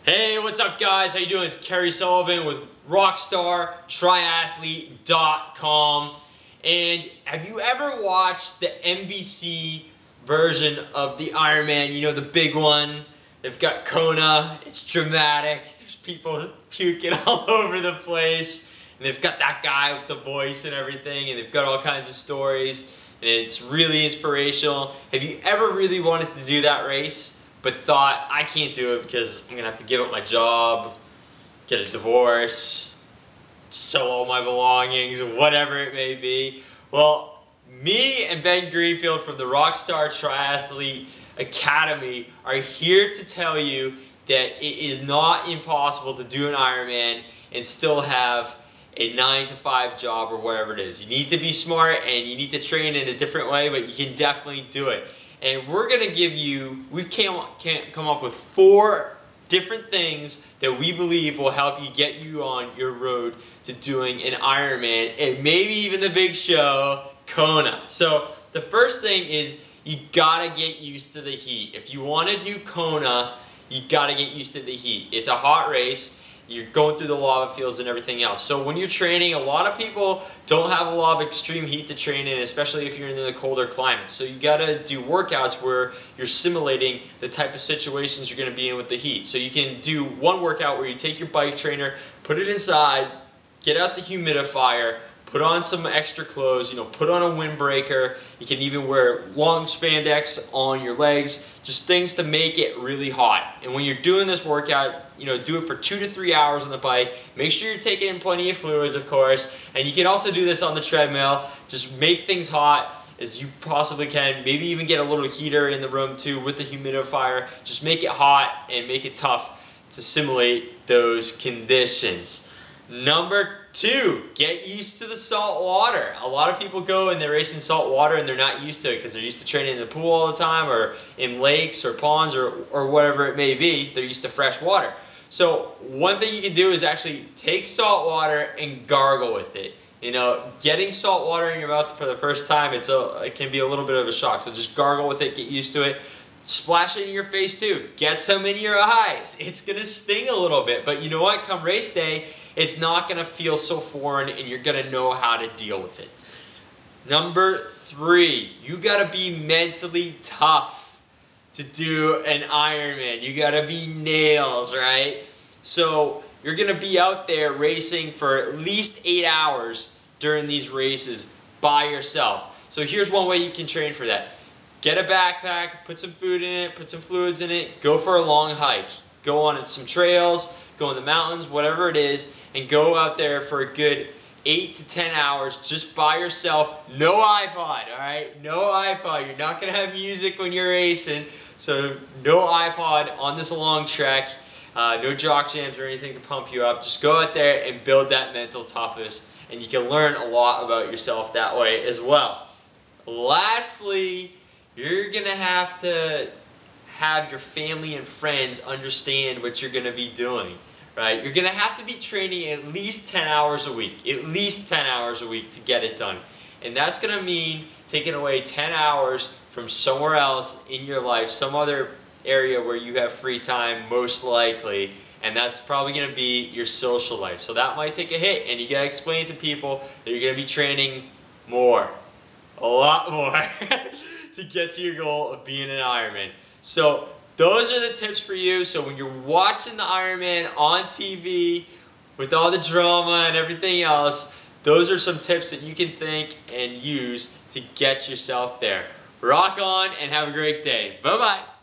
Hey, what's up guys? How you doing? It's Kerry Sullivan with RockstarTriathlete.com. And have you ever watched the NBC version of the Ironman? You know, the big one. They've got Kona. It's dramatic. There's people puking all over the place. And they've got that guy with the voice and everything. And they've got all kinds of stories. And it's really inspirational. Have you ever really wanted to do that race, but thought, I can't do it because I'm gonna have to give up my job, get a divorce, sell all my belongings, whatever it may be? Well, me and Ben Greenfield from the Rockstar Triathlete Academy are here to tell you that it is not impossible to do an Ironman and still have a 9-to-5 job or whatever it is. You need to be smart and you need to train in a different way, but you can definitely do it. And we're going to give you, we've come up with 4 different things that we believe will help you get you on your road to doing an Ironman and maybe even the big show, Kona. So the first thing is you got to get used to the heat. If you want to do Kona, you got to get used to the heat. It's a hot race. You're going through the lava fields and everything else. So when you're training, a lot of people don't have a lot of extreme heat to train in, especially if you're in the colder climates. So you gotta do workouts where you're simulating the type of situations you're gonna be in with the heat. So you can do one workout where you take your bike trainer, put it inside, get out the humidifier, put on some extra clothes, put on a windbreaker. You can even wear long spandex on your legs, just things to make it really hot. And when you're doing this workout, do it for 2 to 3 hours on the bike. Make sure you're taking in plenty of fluids, of course. And you can also do this on the treadmill. Just make things hot as you possibly can. Maybe even get a little heater in the room too with the humidifier. Just make it hot and make it tough to simulate those conditions. Number 2, get used to the salt water. A lot of people go and they race in salt water and they're not used to it because they're used to training in the pool all the time or in lakes or ponds or whatever it may be. They're used to fresh water. So one thing you can do is actually take salt water and gargle with it. Getting salt water in your mouth for the first time, it can be a little bit of a shock. So just gargle with it, get used to it. Splash it in your face too. Get some in your eyes. It's gonna sting a little bit, but you know what? Come race day, it's not gonna feel so foreign and you're gonna know how to deal with it. Number 3, you gotta be mentally tough to do an Ironman. You gotta be nails, right? So you're gonna be out there racing for at least 8 hours during these races by yourself. So here's one way you can train for that. Get a backpack, put some food in it, put some fluids in it, go for a long hike. Go on some trails, go in the mountains, whatever it is, and go out there for a good 8 to 10 hours just by yourself. No iPod, all right? No iPod. You're not gonna have music when you're racing, so no iPod on this long trek. No jock jams or anything to pump you up. Just go out there and build that mental toughness, and you can learn a lot about yourself that way as well. Lastly, you're gonna have to have your family and friends understand what you're gonna be doing, right? You're gonna have to be training at least 10 hours a week, at least 10 hours a week to get it done. And that's gonna mean taking away 10 hours from somewhere else in your life, some other area where you have free time, most likely, and that's probably gonna be your social life. So that might take a hit, and you gotta explain to people that you're gonna be training more, a lot more, to get to your goal of being an Ironman. So those are the tips for you. So when you're watching the Ironman on TV with all the drama and everything else, those are some tips that you can think and use to get yourself there. Rock on and have a great day. Bye-bye.